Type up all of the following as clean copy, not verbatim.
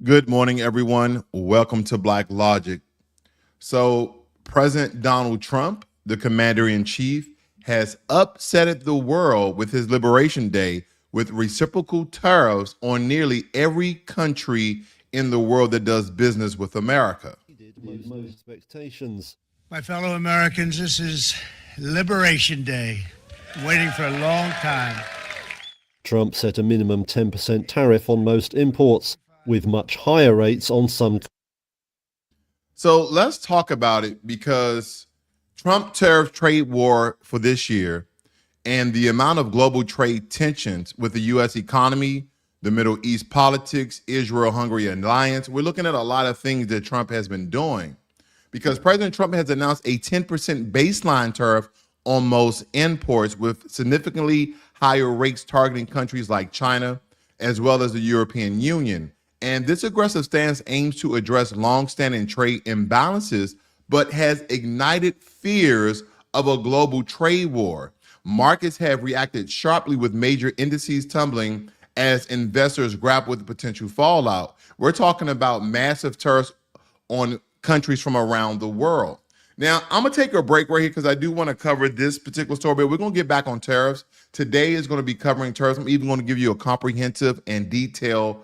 Good morning, everyone. Welcome to Black Logic. So, President Donald Trump, the commander in chief, has upsetted the world with his Liberation Day with reciprocal tariffs on nearly every country in the world that does business with America. Most expectations. My fellow Americans, this is Liberation Day. Waiting for a long time. Trump set a minimum 10% tariff on most imports, with much higher rates on some. So let's talk about it because Trump tariff trade war for this year and the amount of global trade tensions with the U.S. economy, the Middle East politics, Israel-Hungary alliance. We're looking at a lot of things that Trump has been doing because President Trump has announced a 10% baseline tariff on most imports with significantly higher rates targeting countries like China as well as the European Union. And this aggressive stance aims to address longstanding trade imbalances, but has ignited fears of a global trade war. Markets have reacted sharply with major indices tumbling as investors grapple with the potential fallout. We're talking about massive tariffs on countries from around the world. Now, I'm going to take a break right here because I do want to cover this particular story, but we're going to get back on tariffs. Today is going to be covering tariffs. I'm even going to give you a comprehensive and detailed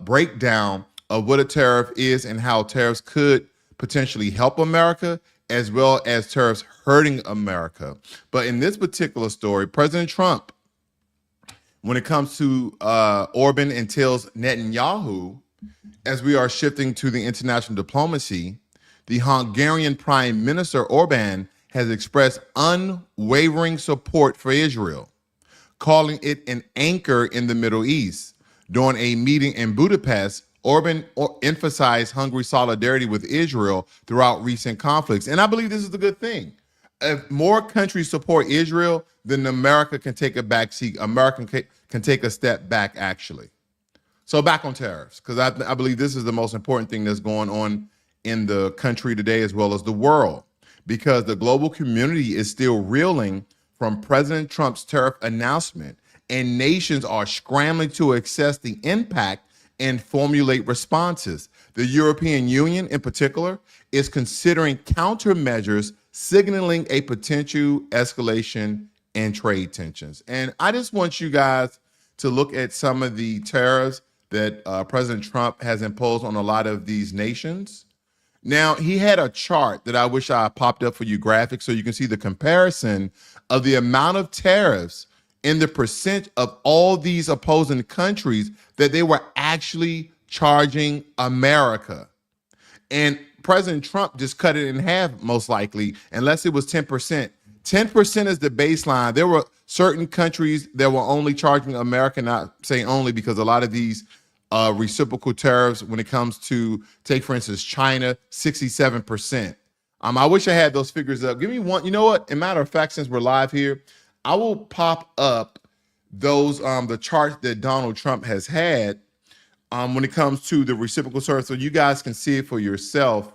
breakdown of what a tariff is and how tariffs could potentially help America as well as tariffs hurting America. But in this particular story, President Trump, when it comes to Orban and tells Netanyahu, as we are shifting to the international diplomacy, the Hungarian Prime Minister Orban has expressed unwavering support for Israel, calling it an anchor in the Middle East. During a meeting in Budapest, Orban emphasized Hungary's solidarity with Israel throughout recent conflicts. And I believe this is a good thing. If more countries support Israel, then America can take a back seat. America can take a step back, actually. So back on tariffs, because I believe this is the most important thing that's going on in the country today as well as the world, because the global community is still reeling from President Trump's tariff announcement, and nations are scrambling to assess the impact and formulate responses. The European Union, in particular, is considering countermeasures, signaling a potential escalation in trade tensions. And I just want you guys to look at some of the tariffs that President Trump has imposed on a lot of these nations. Now, he had a chart that I wish I popped up for you graphics so you can see the comparison of the amount of tariffs and the percent of all these opposing countries that they were actually charging America. And President Trump just cut it in half, most likely, unless it was 10%. 10% is the baseline. There were certain countries that were only charging America, not saying only because a lot of these reciprocal tariffs, when it comes to, take for instance, China, 67%. I wish I had those figures up. Give me one. You know what? In matter of fact, since we're live here, I will pop up those the charts that Donald Trump has had when it comes to the reciprocal tariffs, so you guys can see it for yourself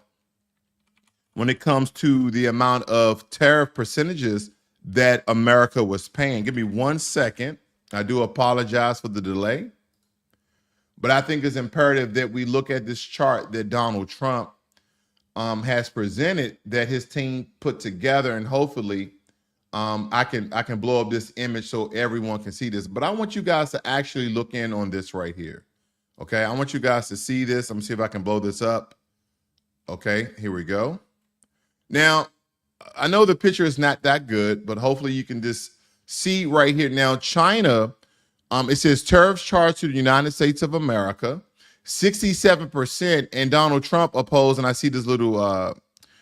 when it comes to the amount of tariff percentages that America was paying. Give me 1 second. I do apologize for the delay, but I think it's imperative that we look at this chart that Donald Trump has presented, that his team put together, and hopefully I can blow up this image so everyone can see this. But I want you guys to actually look in on this right here. Okay, I want you guys to see this. I'm gonna see if I can blow this up. Okay, here we go. Now, I know the picture is not that good, but hopefully you can just see right here. Now, China, it says tariffs charged to the United States of America, 67%, and Donald Trump opposed, and I see this little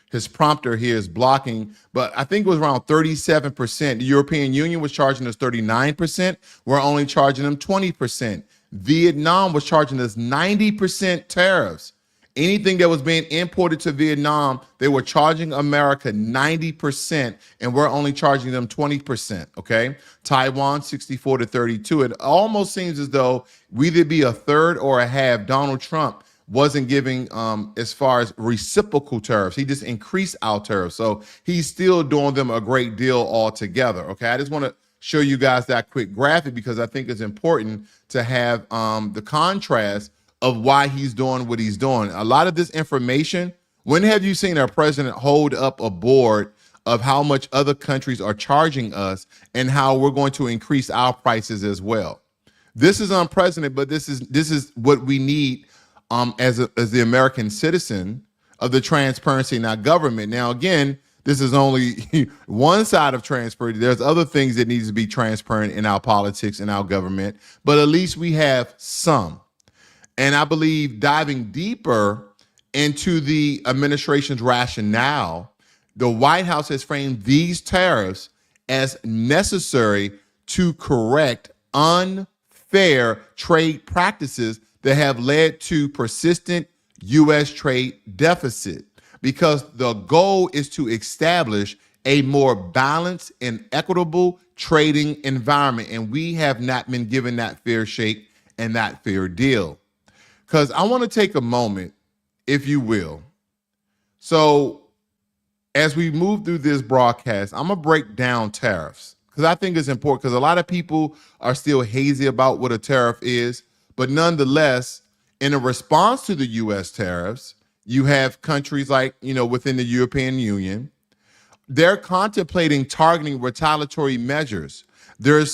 his prompter here is blocking, but I think it was around 37%. The European Union was charging us 39%. We're only charging them 20%. Vietnam was charging us 90% tariffs. Anything that was being imported to Vietnam, they were charging America 90%, and we're only charging them 20%, okay? Taiwan, 64 to 32. It almost seems as though we either be a third or a half. Donald Trump wasn't giving as far as reciprocal tariffs. He just increased our tariffs. So he's still doing them a great deal altogether. Okay, I just want to show you guys that quick graphic because I think it's important to have the contrast of why he's doing what he's doing. A lot of this information, when have you seen our president hold up a board of how much other countries are charging us and how we're going to increase our prices as well? This is unprecedented, but this is what we need as the American citizen, of the transparency in our government. Now, again, this is only one side of transparency. There's other things that needs to be transparent in our politics and our government, but at least we have some. And I believe diving deeper into the administration's rationale, the White House has framed these tariffs as necessary to correct unfair trade practices that have led to persistent U.S. trade deficit, because the goal is to establish a more balanced and equitable trading environment. And we have not been given that fair shake and that fair deal. Because I want to take a moment, if you will. So as we move through this broadcast, I'm going to break down tariffs, because I think it's important, because a lot of people are still hazy about what a tariff is. But nonetheless, in a response to the U.S. tariffs, you have countries like, within the European Union, they're contemplating targeting retaliatory measures. They're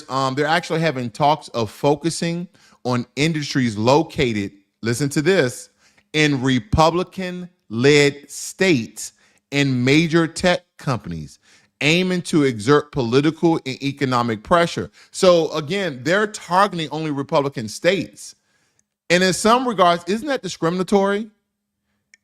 actually having talks of focusing on industries located, listen to this, in Republican-led states and major tech companies, aiming to exert political and economic pressure. So again, they're targeting only Republican states. And in some regards, isn't that discriminatory?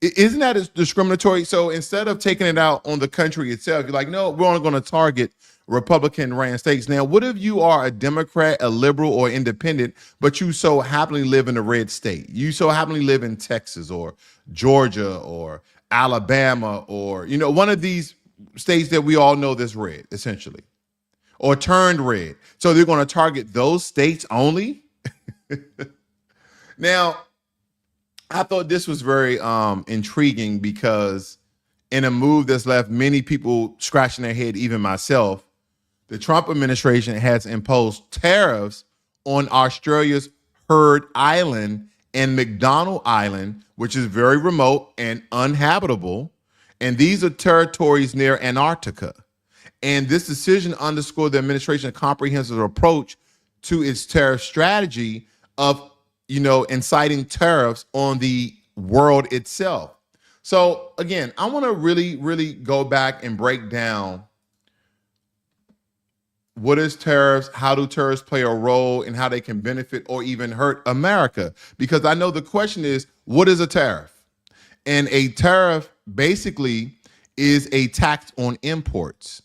Isn't that discriminatory? So instead of taking it out on the country itself, you're like, no, we're only going to target Republican-ran states. Now, what if you are a Democrat, a liberal, or independent, but you so happily live in a red state? You so happily live in Texas or Georgia or Alabama or, one of these states that we all know that's red, essentially, or turned red. So they're going to target those states only? Now, I thought this was very intriguing, because in a move that's left many people scratching their head, even myself, the Trump administration has imposed tariffs on Australia's Heard Island and McDonald Island, which is very remote and uninhabitable. And these are territories near Antarctica. And this decision underscored the administration's comprehensive approach to its tariff strategy of inciting tariffs on the world itself. So again, I want to really, really go back and break down what is tariffs, how do tariffs play a role, and how they can benefit or even hurt America. Because I know the question is, what is a tariff? And a tariff basically is a tax on imports.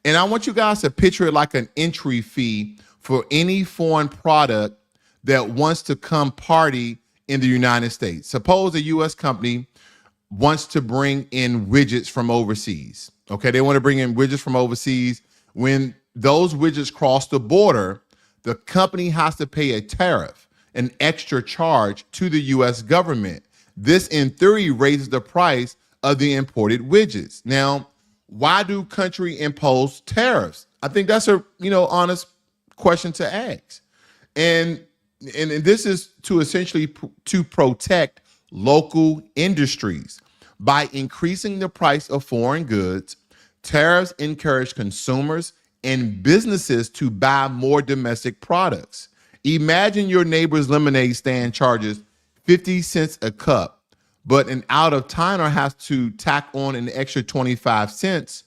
And I want you guys to picture it like an entry fee for any foreign product that wants to come party in the United States. Suppose a U.S. company wants to bring in widgets from overseas. Okay, they want to bring in widgets from overseas. When those widgets cross the border, the company has to pay a tariff, an extra charge to the U.S. government. This, in theory, raises the price of the imported widgets. Now, why do countries impose tariffs? I think that's a honest question to ask. And this is to essentially to protect local industries. By increasing the price of foreign goods, tariffs encourage consumers and businesses to buy more domestic products. Imagine your neighbor's lemonade stand charges 50 cents a cup, but an out-of-towner has to tack on an extra 25 cents,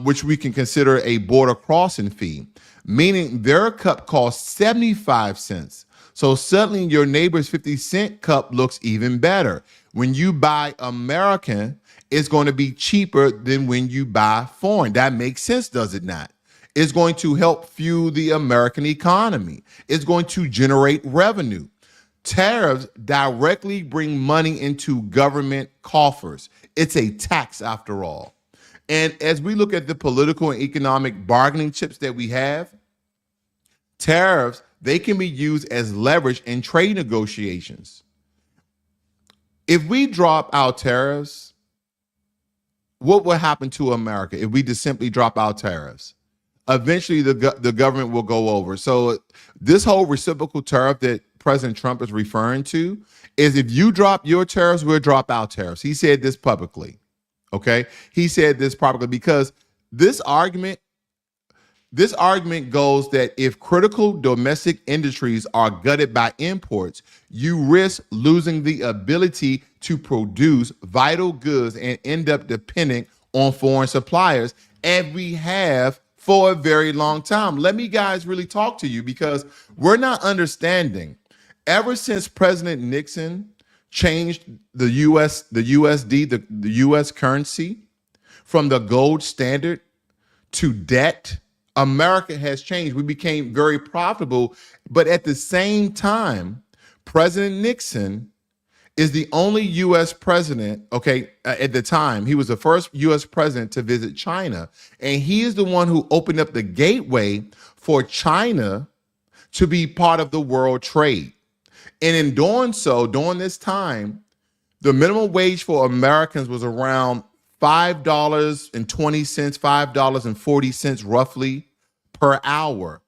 which we can consider a border crossing fee, meaning their cup costs 75 cents. So suddenly your neighbor's 50-cent cup looks even better. When you buy American, it's going to be cheaper than when you buy foreign. That makes sense, does it not? It's going to help fuel the American economy. It's going to generate revenue. Tariffs directly bring money into government coffers. It's a tax after all. And as we look at the political and economic bargaining chips that we have, tariffs, they can be used as leverage in trade negotiations. If we drop our tariffs, what will happen to America if we just simply drop our tariffs? eventually the government will go over. So this whole reciprocal tariff that President Trump is referring to is if you drop your tariffs, we'll drop our tariffs. He said this publicly. Okay. He said this publicly because this argument goes that if critical domestic industries are gutted by imports, you risk losing the ability to produce vital goods and end up dependent on foreign suppliers, as we have for a very long time. Let me guys really talk to you because we're not understanding. Ever since President Nixon changed the USD, the US currency from the gold standard to debt, America has changed. We became very profitable. But at the same time, President Nixon is the only U.S. president, at the time, he was the first U.S. president to visit China. And he is the one who opened up the gateway for China to be part of the world trade. And in doing so, during this time, the minimum wage for Americans was around $5.20, $5.40 roughly per hour.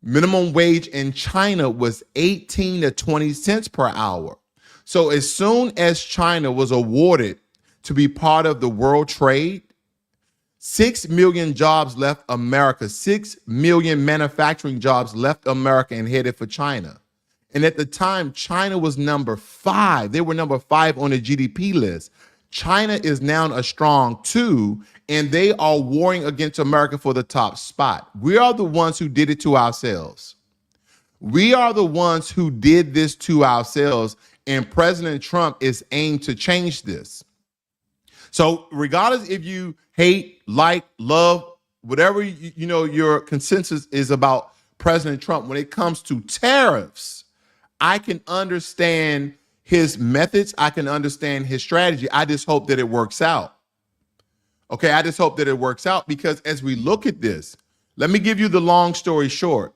Minimum wage in China was 18 to 20 cents per hour. So as soon as China was awarded to be part of the world trade, 6 million jobs left America. 6 million manufacturing jobs left America and headed for China. And at the time, China was number 5. They were number 5 on the GDP list. China is now a strong 2, and they are warring against America for the top spot. We are the ones who did it to ourselves. We are the ones who did this to ourselves, and President Trump is aimed to change this. So regardless if you hate, like, love, whatever your consensus is about President Trump, when it comes to tariffs, I can understand his methods. I can understand his strategy. I just hope that it works out. Okay, I just hope that it works out because as we look at this, let me give you the long story short.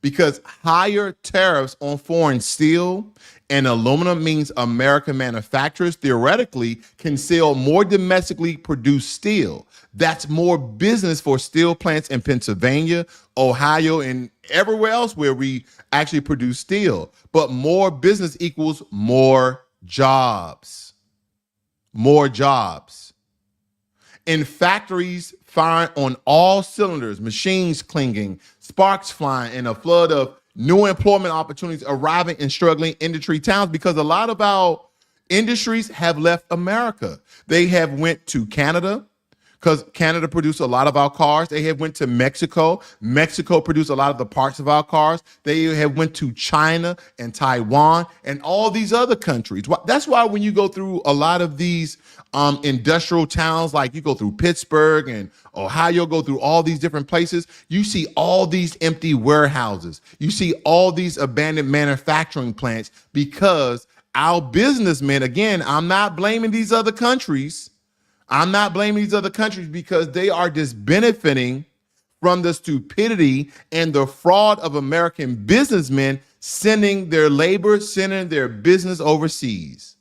Because higher tariffs on foreign steel and aluminum means American manufacturers theoretically can sell more domestically produced steel. That's more business for steel plants in Pennsylvania, Ohio, and everywhere else where we actually produce steel. But more business equals more jobs. More jobs. In factories firing on all cylinders, machines clinging, sparks flying, and a flood of new employment opportunities arriving in struggling industry towns because a lot of our industries have left America. They have went to Canada because Canada produced a lot of our cars. They have went to Mexico. Mexico produced a lot of the parts of our cars. They have went to China and Taiwan and all these other countries. That's why when you go through a lot of these industrial towns, like you go through Pittsburgh and Ohio, go through all these different places, you see all these empty warehouses. You see all these abandoned manufacturing plants because our businessmen, again, I'm not blaming these other countries. I'm not blaming these other countries because they are just benefiting from the stupidity and the fraud of American businessmen sending their labor, sending their business overseas.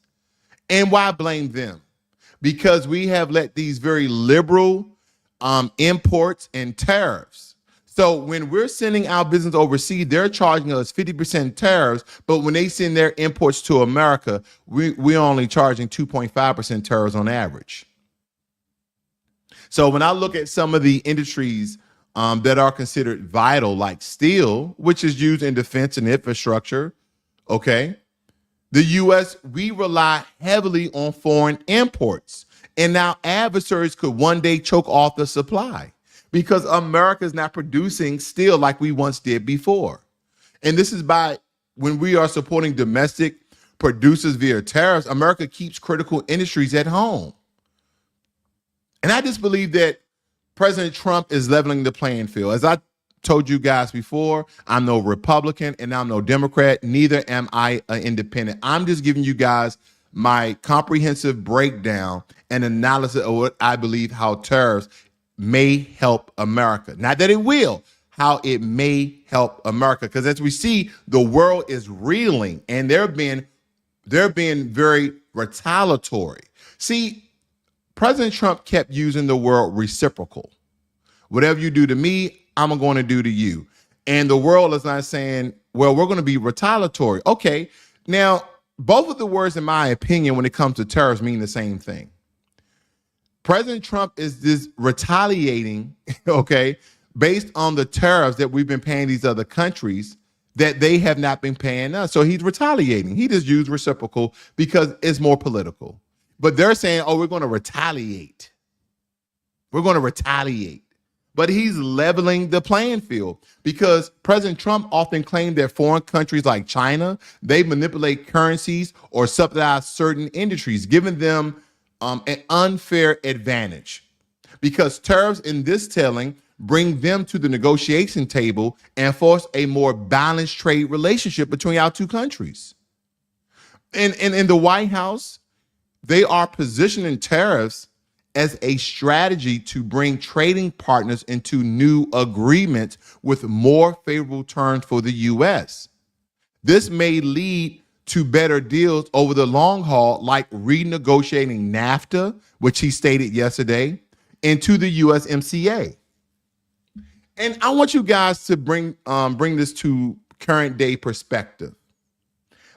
And why blame them? Because we have let these very liberal imports and tariffs. So when we're sending our business overseas, they're charging us 50% tariffs, but when they send their imports to America, we're only charging 2.5% tariffs on average. So when I look at some of the industries that are considered vital, like steel, which is used in defense and infrastructure, okay, the U.S., we rely heavily on foreign imports. And now adversaries could one day choke off the supply because America is not producing steel like we once did before. And this is by when we are supporting domestic producers via tariffs, America keeps critical industries at home. And I just believe that President Trump is leveling the playing field. As I told you guys before, I'm no Republican and I'm no Democrat. Neither am I an independent. I'm just giving you guys my comprehensive breakdown and analysis of what I believe how tariffs may help America. Not that it will, how it may help America. Because as we see, the world is reeling and they're being very retaliatory. See, President Trump kept using the word reciprocal. Whatever you do to me, I'm going to do to you. And the world is not saying, well, we're going to be retaliatory. Okay. Now, both of the words, in my opinion, when it comes to tariffs, mean the same thing. President Trump is this retaliating, okay, based on the tariffs that we've been paying these other countries that they have not been paying us. So he's retaliating. He just used reciprocal because it's more political. But they're saying, oh, we're going to retaliate. We're going to retaliate. But he's leveling the playing field because President Trump often claimed that foreign countries like China, they manipulate currencies or subsidize certain industries, giving them an unfair advantage. Because tariffs in this telling bring them to the negotiation table and force a more balanced trade relationship between our two countries. And in the White House, they are positioning tariffs as a strategy to bring trading partners into new agreements with more favorable terms for the U.S. This may lead to better deals over the long haul, like renegotiating NAFTA, which he stated yesterday, into the USMCA. And I want you guys to bring this to current day perspective.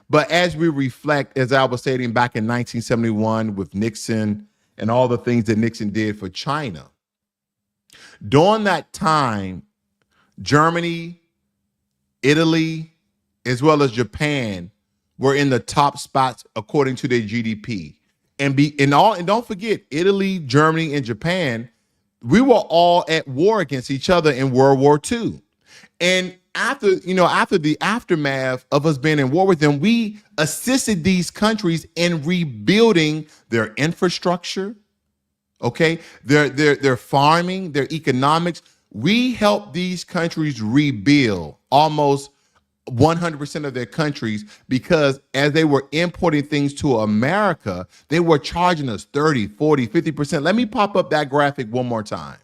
But as we reflect, as I was stating back in 1971 with Nixon and all the things that Nixon did for China, during that time, Germany, Italy, as well as Japan were in the top spots according to their GDP. And don't forget, Italy, Germany, and Japan, we were all at war against each other in World War II. And after the aftermath of us being in war with them, we assisted these countries in rebuilding their infrastructure, okay, their farming, their economics. We helped these countries rebuild almost 100% of their countries because as they were importing things to America, they were charging us 30, 40, 50%. Let me pop up that graphic one more time.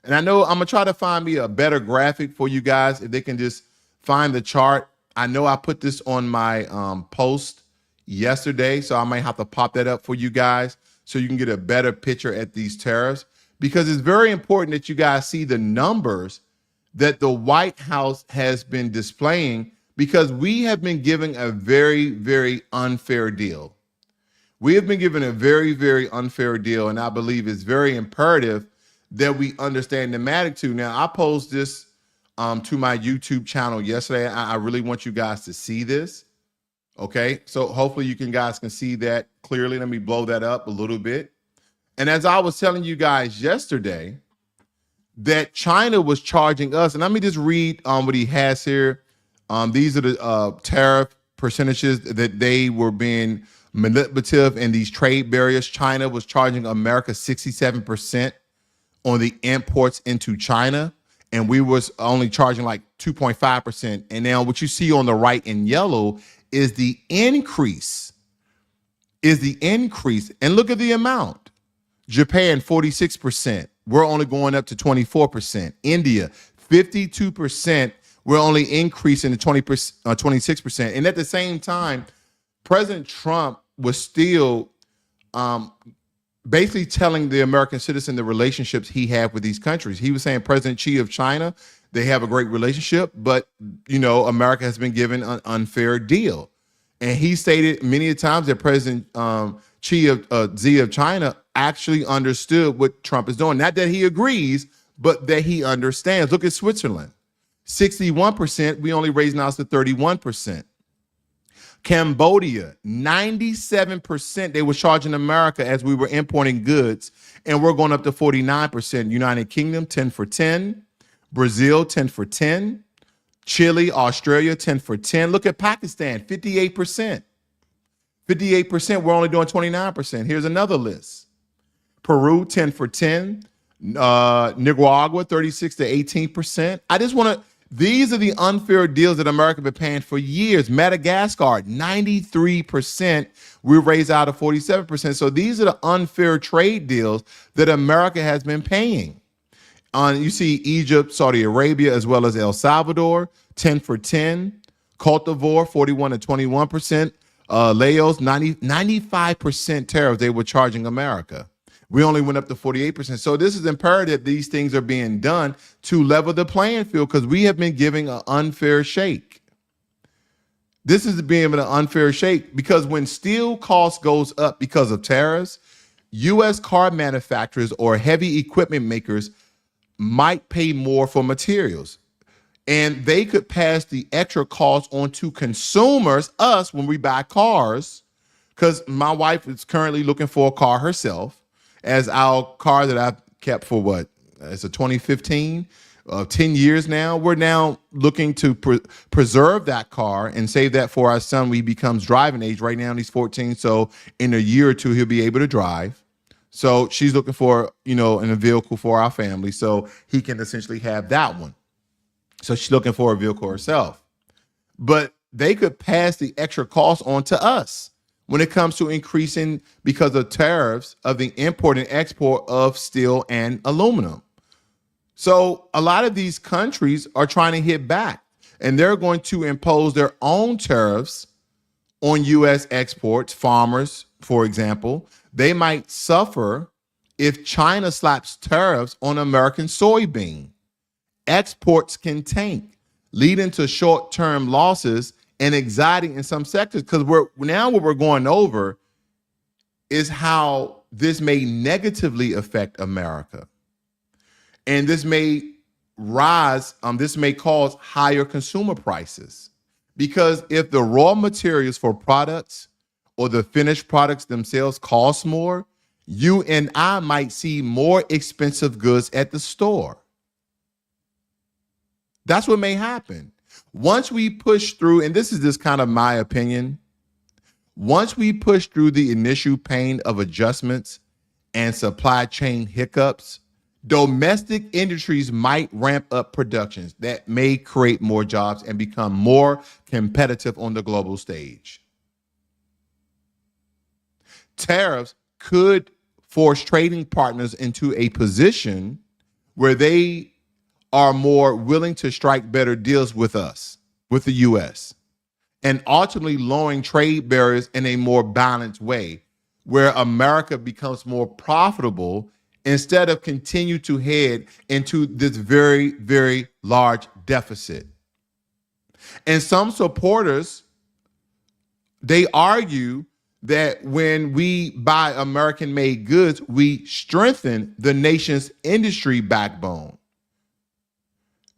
And I know I'm going to try to find me a better graphic for you guys if they can just find the chart. I know I put this on my post yesterday, so I might have to pop that up for you guys so you can get a better picture at these tariffs, because it's very important that you guys see the numbers that the White House has been displaying, because we have been giving a very, very unfair deal. We have been given a very, very unfair deal, and I believe it's very imperative that we understand the magnitude. Now, I posed this to my YouTube channel yesterday. I really want you guys to see this. Okay, so hopefully you guys can see that clearly. Let me blow that up a little bit. And as I was telling you guys yesterday, that China was charging us, and let me just read what he has here. These are the tariff percentages that they were being manipulative in these trade barriers. China was charging America 67% on the imports into China, and we was only charging like 2.5%. And now what you see on the right in yellow is the increase. And look at the amount. Japan, 46%. We're only going up to 24%. India, 52%. We're only increasing to 26%. And at the same time, President Trump was still basically telling the American citizen the relationships he had with these countries. He was saying President Xi of China, they have a great relationship, but, America has been given an unfair deal. And he stated many times that President Xi of China actually understood what Trump is doing. Not that he agrees, but that he understands. Look at Switzerland. 61%, we only raised now to 31%. Cambodia, 97%, they were charging America as we were importing goods, and we're going up to 49%. United Kingdom, 10 for 10. Brazil, 10 for 10. Chile, Australia, 10 for 10. Look at Pakistan, 58%. 58%, we're only doing 29%. Here's another list. Peru, 10 for 10. Nicaragua, 36 to 18%. These are the unfair deals that America has been paying for years. Madagascar, 93%. We raised out of 47%. So these are the unfair trade deals that America has been paying. You see Egypt, Saudi Arabia, as well as El Salvador, 10 for 10. Cote d'Ivoire, 41 to 21%. Laos, 95% tariffs they were charging America. We only went up to 48%. So this is imperative these things are being done to level the playing field because we have been giving an unfair shake. This is being an unfair shake because when steel cost goes up because of tariffs, U.S. car manufacturers or heavy equipment makers might pay more for materials. And they could pass the extra cost on to consumers, us, when we buy cars, because my wife is currently looking for a car herself, as our car that I've kept for what? It's a 2015, 10 years now. We're now looking to preserve that car and save that for our son when he becomes driving age. Right now he's 14, so in a year or two he'll be able to drive. So she's looking for, in a vehicle for our family so he can essentially have that one. So she's looking for a vehicle herself. But they could pass the extra cost on to us when it comes to increasing, because of tariffs, of the import and export of steel and aluminum. So a lot of these countries are trying to hit back, and they're going to impose their own tariffs on U.S. exports. Farmers, for example, they might suffer if China slaps tariffs on American soybean. Exports can tank, leading to short-term losses and anxiety in some sectors, because what we're going over is how this may negatively affect America. And this may this may cause higher consumer prices, because if the raw materials for products or the finished products themselves cost more, you and I might see more expensive goods at the store. That's what may happen. Once we push through, and this is just kind of my opinion, once we push through the initial pain of adjustments and supply chain hiccups, domestic industries might ramp up productions that may create more jobs and become more competitive on the global stage. Tariffs could force trading partners into a position where they are more willing to strike better deals with us, with the U.S., and ultimately lowering trade barriers in a more balanced way, where America becomes more profitable instead of continue to head into this very, very large deficit. And some supporters, they argue that when we buy American-made goods, we strengthen the nation's industry backbone,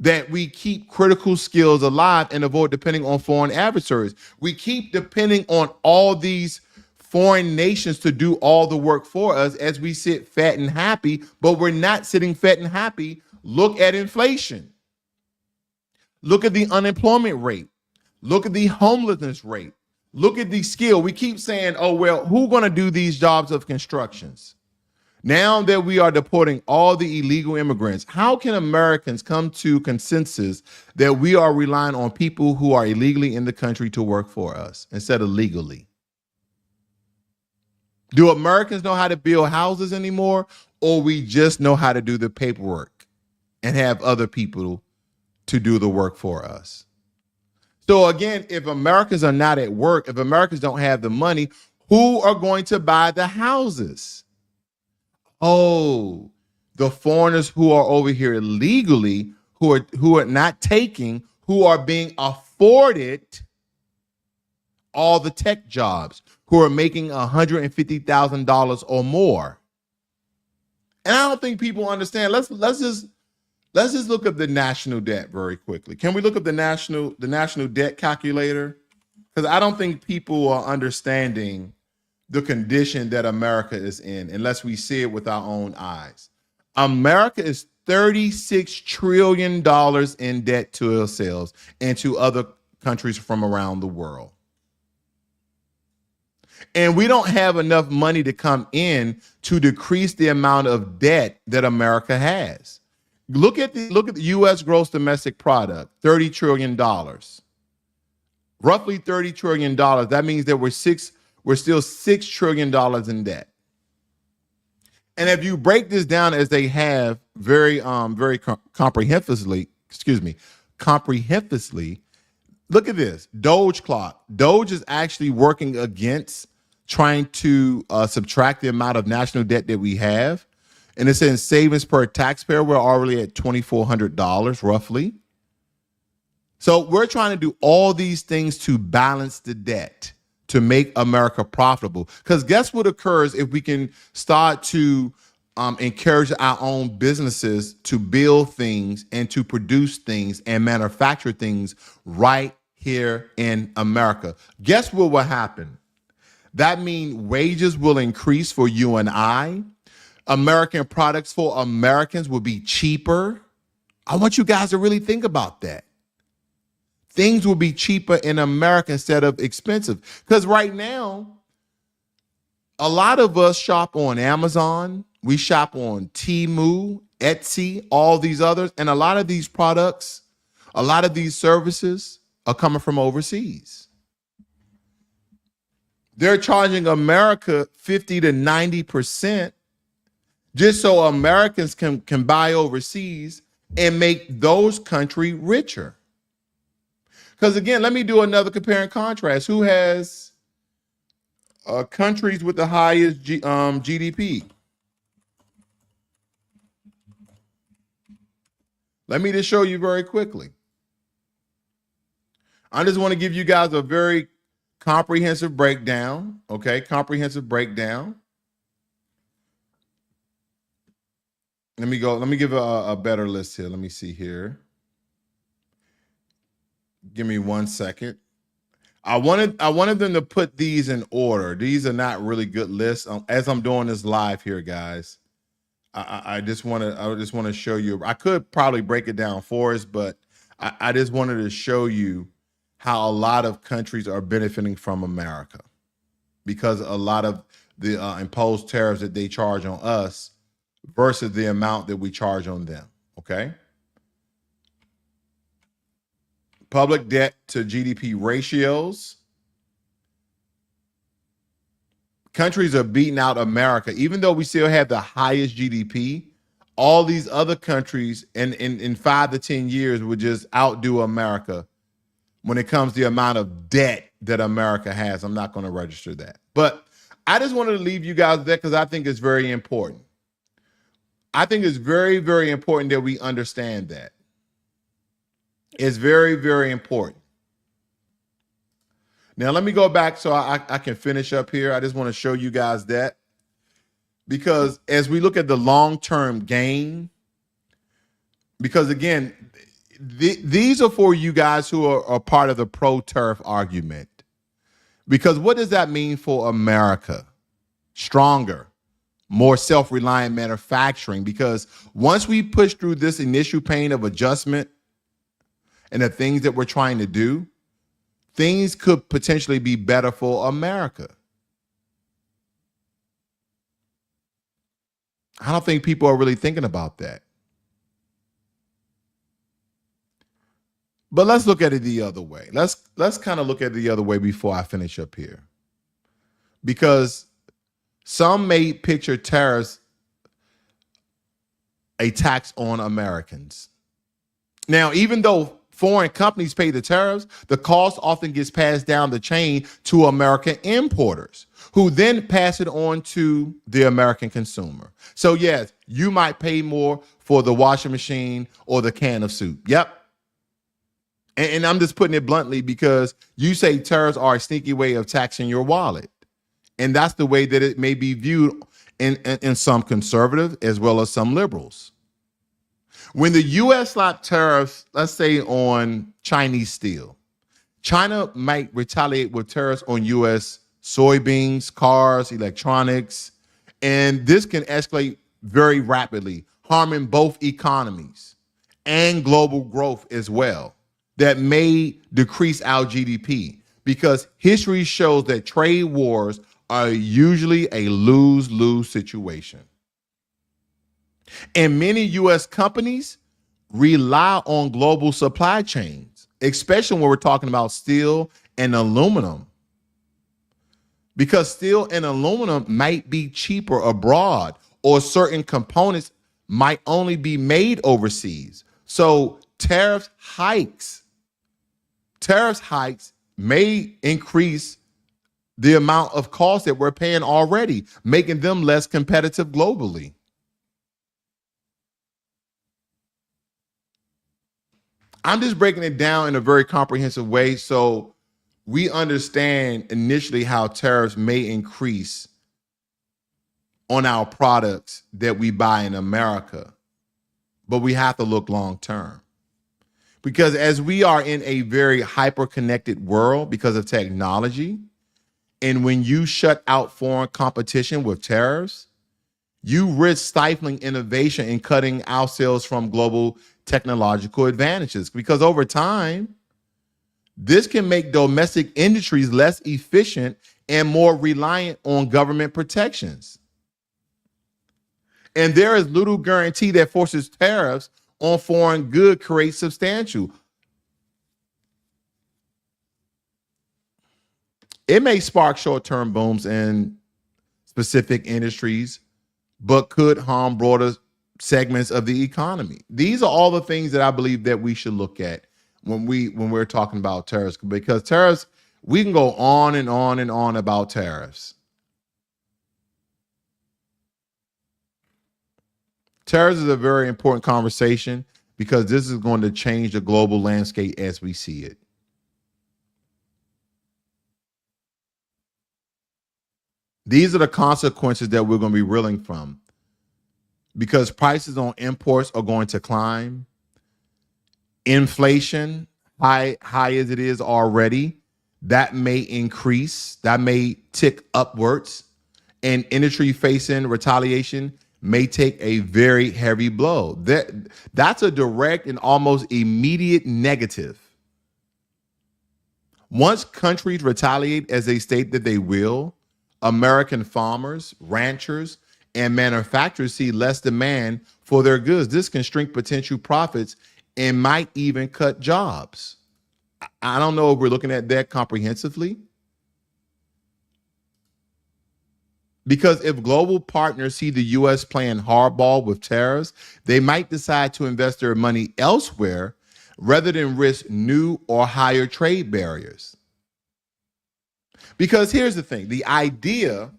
that we keep critical skills alive and avoid depending on foreign adversaries. We keep depending on all these foreign nations to do all the work for us as we sit fat and happy, but we're not sitting fat and happy. Look at inflation. Look at the unemployment rate. Look at the homelessness rate. Look at the skill. We keep saying, oh, well, who's going to do these jobs of constructions? Now that we are deporting all the illegal immigrants, how can Americans come to consensus that we are relying on people who are illegally in the country to work for us instead of legally? Do Americans know how to build houses anymore, or we just know how to do the paperwork and have other people to do the work for us? So again, if Americans are not at work, if Americans don't have the money, who are going to buy the houses? Oh, the foreigners who are over here illegally, who are not taking, who are being afforded all the tech jobs, who are making $150,000 or more. And I don't think people understand. Let's just look up the national debt very quickly. Can we look up the national debt calculator? Because I don't think people are understanding the condition that America is in unless we see it with our own eyes. America is $36 trillion in debt to ourselves and to other countries from around the world. And we don't have enough money to come in to decrease the amount of debt that America has. Look at the U.S. gross domestic product, $30 trillion. Roughly $30 trillion. That means that we're still $6 trillion in debt. And if you break this down as they have very comprehensively, look at this. Doge clock. Doge is actually working against trying to subtract the amount of national debt that we have. And it's in savings per taxpayer. We're already at $2,400 roughly. So we're trying to do all these things to balance the debt, to make America profitable. Because guess what occurs if we can start to encourage our own businesses to build things and to produce things and manufacture things right here in America? Guess what will happen? That means wages will increase for you and I. American products for Americans will be cheaper. I want you guys to really think about that. Things will be cheaper in America instead of expensive. Because right now, a lot of us shop on Amazon. We shop on Temu, Etsy, all these others. And a lot of these products, a lot of these services are coming from overseas. They're charging America 50 to 90% just so Americans can buy overseas and make those countries richer. Because again, let me do another compare and contrast. Who has countries with the highest GDP? Let me just show you very quickly. I just want to give you guys a very comprehensive breakdown. Okay, comprehensive breakdown. Let me give a better list here. Let me see here. Give me 1 second. I wanted them to put these in order. These are not really good lists. As I'm doing this live here, guys, I just want to show you. I could probably break it down for us, but I just wanted to show you how a lot of countries are benefiting from America because a lot of the imposed tariffs that they charge on us versus the amount that we charge on them. Okay. Public debt to GDP ratios. Countries are beating out America. Even though we still have the highest GDP, all these other countries in 5 to 10 years would just outdo America when it comes to the amount of debt that America has. I'm not going to register that. But I just wanted to leave you guys there because I think it's very important. I think it's very, very important that we understand that. It's very, very important. Now, let me go back so I can finish up here. I just want to show you guys that. Because as we look at the long-term gain, because again, these are for you guys who are part of the pro-tariff argument. Because what does that mean for America? Stronger, more self-reliant manufacturing. Because once we push through this initial pain of adjustment and the things that we're trying to do, things could potentially be better for America. I don't think people are really thinking about that. But let's look at it the other way. Let's kind of look at it the other way before I finish up here. Because some may picture tariffs a tax on Americans. Now, even though foreign companies pay the tariffs, the cost often gets passed down the chain to American importers, who then pass it on to the American consumer. So yes, you might pay more for the washing machine or the can of soup. Yep. And I'm just putting it bluntly because you say tariffs are a sneaky way of taxing your wallet. And that's the way that it may be viewed in some conservative as well as some liberals. When the U.S. slapped tariffs, let's say on Chinese steel, China might retaliate with tariffs on U.S. soybeans, cars, electronics, and this can escalate very rapidly, harming both economies and global growth as well. That may decrease our GDP because history shows that trade wars are usually a lose-lose situation. And many U.S. companies rely on global supply chains, especially when we're talking about steel and aluminum. Because steel and aluminum might be cheaper abroad, or certain components might only be made overseas. So tariff hikes may increase the amount of cost that we're paying already, making them less competitive globally. I'm just breaking it down in a very comprehensive way so we understand initially how tariffs may increase on our products that we buy in America, but we have to look long term. Because as we are in a very hyper-connected world because of technology, and when you shut out foreign competition with tariffs, you risk stifling innovation and cutting ourselves from global technological advantages. Because over time, this can make domestic industries less efficient and more reliant on government protections. And there is little guarantee that forces tariffs on foreign goods create substantial. It may spark short-term booms in specific industries, but could harm broader segments of the economy. These are all the things that I believe that we should look at when we're talking about tariffs, because tariffs, we can go on and on and on about tariffs. Tariffs is a very important conversation because this is going to change the global landscape as we see it. These are the consequences that we're going to be reeling from because prices on imports are going to climb. Inflation, high as it is already, that may increase, that may tick upwards, and industry facing retaliation may take a very heavy blow. That's a direct and almost immediate negative. Once countries retaliate as they state that they will, American farmers, ranchers, and manufacturers see less demand for their goods. This can shrink potential profits and might even cut jobs. I don't know if we're looking at that comprehensively. Because if global partners see the U.S. playing hardball with tariffs, they might decide to invest their money elsewhere rather than risk new or higher trade barriers. Because here's the thing, the idea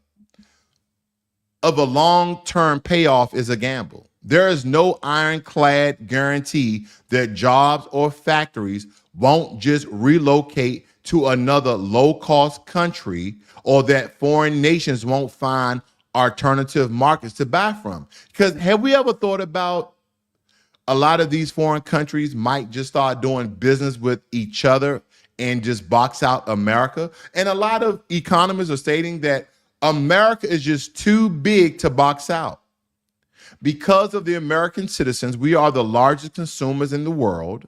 of a long-term payoff is a gamble. There is no ironclad guarantee that jobs or factories won't just relocate to another low-cost country or that foreign nations won't find alternative markets to buy from. Because have we ever thought about a lot of these foreign countries might just start doing business with each other and just box out America? And a lot of economists are stating that America is just too big to box out. Because of the American citizens, we are the largest consumers in the world.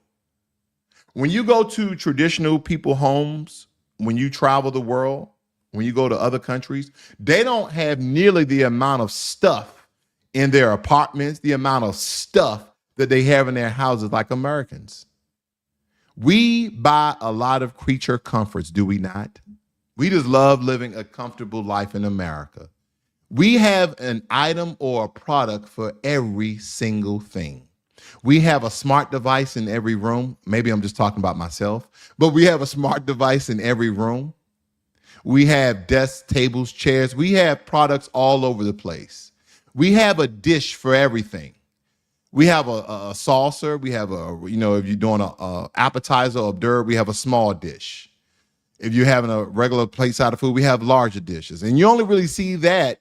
When you go to traditional people homes, when you travel the world, when you go to other countries, they don't have nearly the amount of stuff in their apartments, the amount of stuff that they have in their houses like Americans. We buy a lot of creature comforts, do we not? We just love living a comfortable life in America. We have an item or a product for every single thing. We have a smart device in every room. Maybe I'm just talking about myself, but we have a smart device in every room. We have desks, tables, chairs. We have products all over the place. We have a dish for everything. We have a saucer. We have if you're doing a appetizer or hors d'oeuvre, we have a small dish. If you're having a regular plate side of food, we have larger dishes. And you only really see that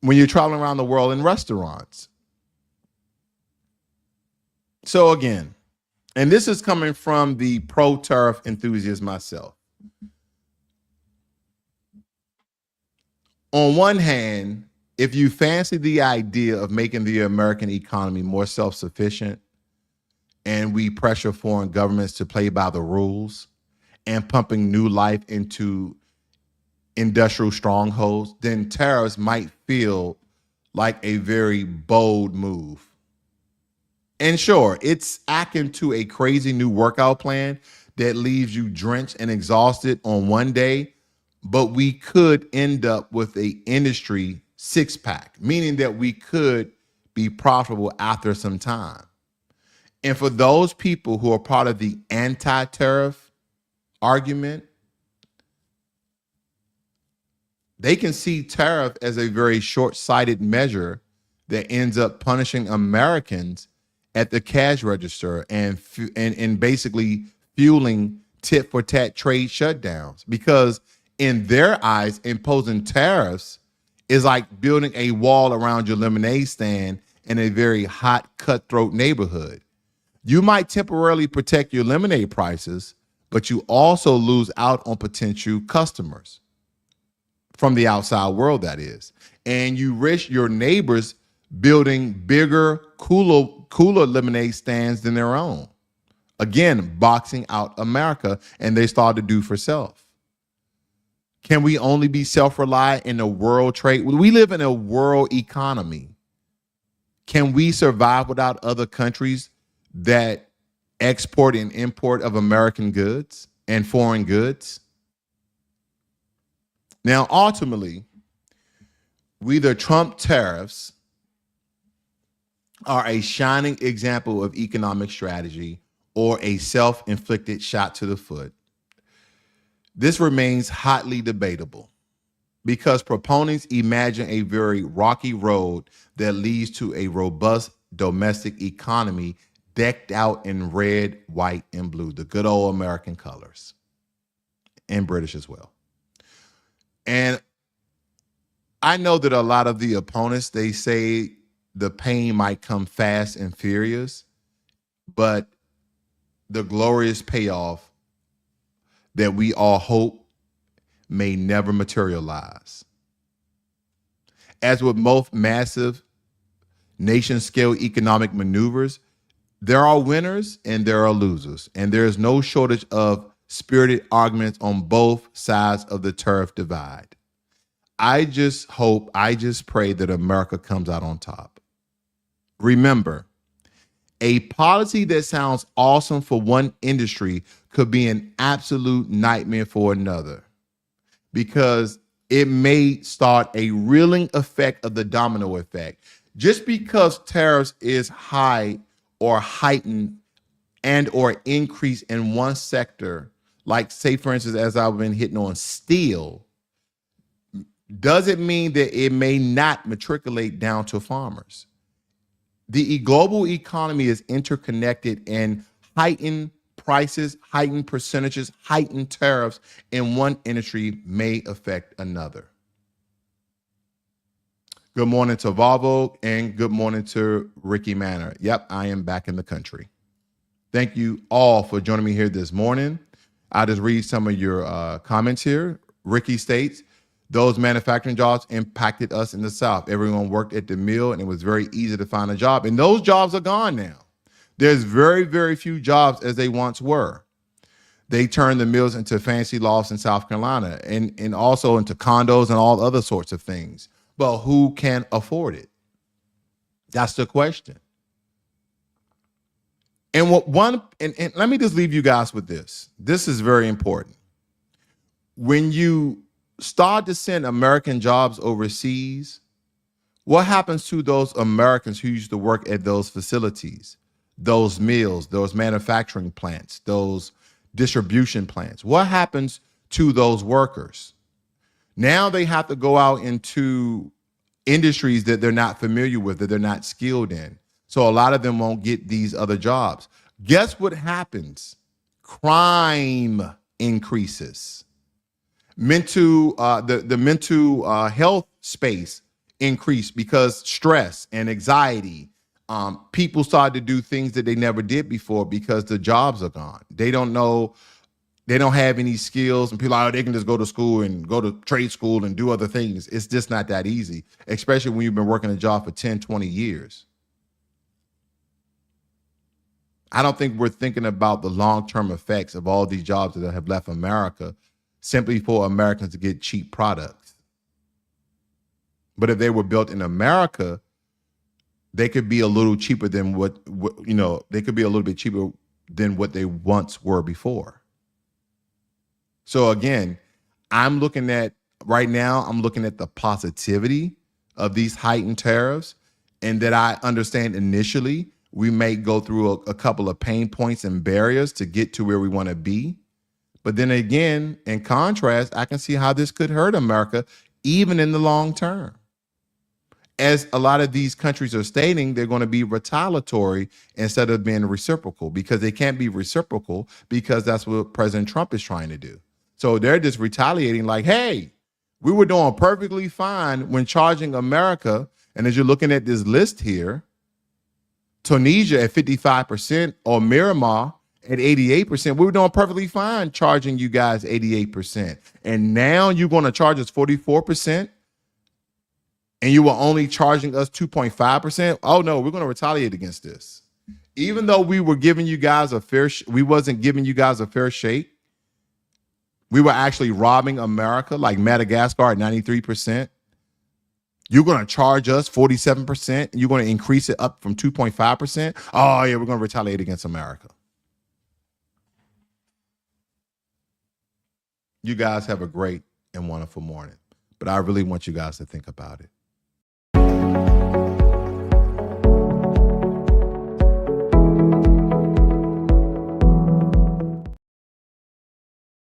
when you're traveling around the world in restaurants. So again, and this is coming from the pro-tariff enthusiast myself. On one hand, if you fancy the idea of making the American economy more self-sufficient and we pressure foreign governments to play by the rules and pumping new life into industrial strongholds, then tariffs might feel like a very bold move. And sure, it's akin to a crazy new workout plan that leaves you drenched and exhausted on one day, but we could end up with an industry six-pack, meaning that we could be profitable after some time. And for those people who are part of the anti-tariff argument, they can see tariff as a very short-sighted measure that ends up punishing Americans at the cash register and basically fueling tit for tat trade shutdowns, because in their eyes, imposing tariffs is like building a wall around your lemonade stand in a very hot, cutthroat neighborhood. You might temporarily protect your lemonade prices, but you also lose out on potential customers from the outside world, that is. And you risk your neighbors building bigger, cooler lemonade stands than their own. Again, boxing out America, and they start to do for self. Can we only be self-reliant in a world trade? We live in a world economy. Can we survive without other countries that export and import of American goods and foreign goods? Now, ultimately, whether Trump tariffs are a shining example of economic strategy or a self-inflicted shot to the foot, this remains hotly debatable, because proponents imagine a very rocky road that leads to a robust domestic economy decked out in red, white, and blue, the good old American colors, and British as well. And I know that a lot of the opponents, they say the pain might come fast and furious, but the glorious payoff that we all hope may never materialize. As with most massive nation-scale economic maneuvers, there are winners and there are losers, and there is no shortage of spirited arguments on both sides of the tariff divide. I just hope, I just pray that America comes out on top. Remember, a policy that sounds awesome for one industry could be an absolute nightmare for another, because it may start a reeling effect of the domino effect. Just because tariffs is high or heightened and or increase in one sector, like say, for instance, as I've been hitting on steel, doesn't mean that it may not matriculate down to farmers. The global economy is interconnected, and heightened prices, heightened percentages, heightened tariffs in one industry may affect another. Good morning to Volvo, and good morning to Ricky Manor. Yep, I am back in the country. Thank you all for joining me here this morning. I'll just read some of your comments here. Ricky states, those manufacturing jobs impacted us in the South. Everyone worked at the mill, and it was very easy to find a job. And those jobs are gone now. There's very, very few jobs as they once were. They turned the mills into fancy lofts in South Carolina, and also into condos and all other sorts of things. But who can afford it? That's the question. And and let me just leave you guys with this. This is very important. When you start to send American jobs overseas, what happens to those Americans who used to work at those facilities, those mills, those manufacturing plants, those distribution plants? What happens to those workers? Now they have to go out into industries that they're not familiar with, that they're not skilled in. So a lot of them won't get these other jobs. Guess what happens? Crime increases. The mental health space increased because stress and anxiety. People start to do things that they never did before because the jobs are gone. They don't know, they don't have any skills, and people are, they can just go to school and go to trade school and do other things. It's just not that easy, especially when you've been working a job for 10, 20 years. I don't think we're thinking about the long-term effects of all these jobs that have left America simply for Americans to get cheap products. But if they were built in America, they could be a little cheaper than they could be a little bit cheaper than what they once were before. So again, I'm looking at the positivity of these heightened tariffs, and that I understand initially we may go through a couple of pain points and barriers to get to where we want to be. But then again, in contrast, I can see how this could hurt America, even in the long term. As a lot of these countries are stating, they're going to be retaliatory instead of being reciprocal, because they can't be reciprocal because that's what President Trump is trying to do. So they're just retaliating like, hey, we were doing perfectly fine when charging America. And as you're looking at this list here, Tunisia at 55% or Myanmar at 88%, we were doing perfectly fine charging you guys 88%. And now you're going to charge us 44%? And you were only charging us 2.5%. Oh no, we're going to retaliate against this. Even though we were giving you guys we wasn't giving you guys a fair shake. We were actually robbing America, like Madagascar at 93%. You're going to charge us 47%. And you're going to increase it up from 2.5%. Oh yeah, we're going to retaliate against America. You guys have a great and wonderful morning. But I really want you guys to think about it.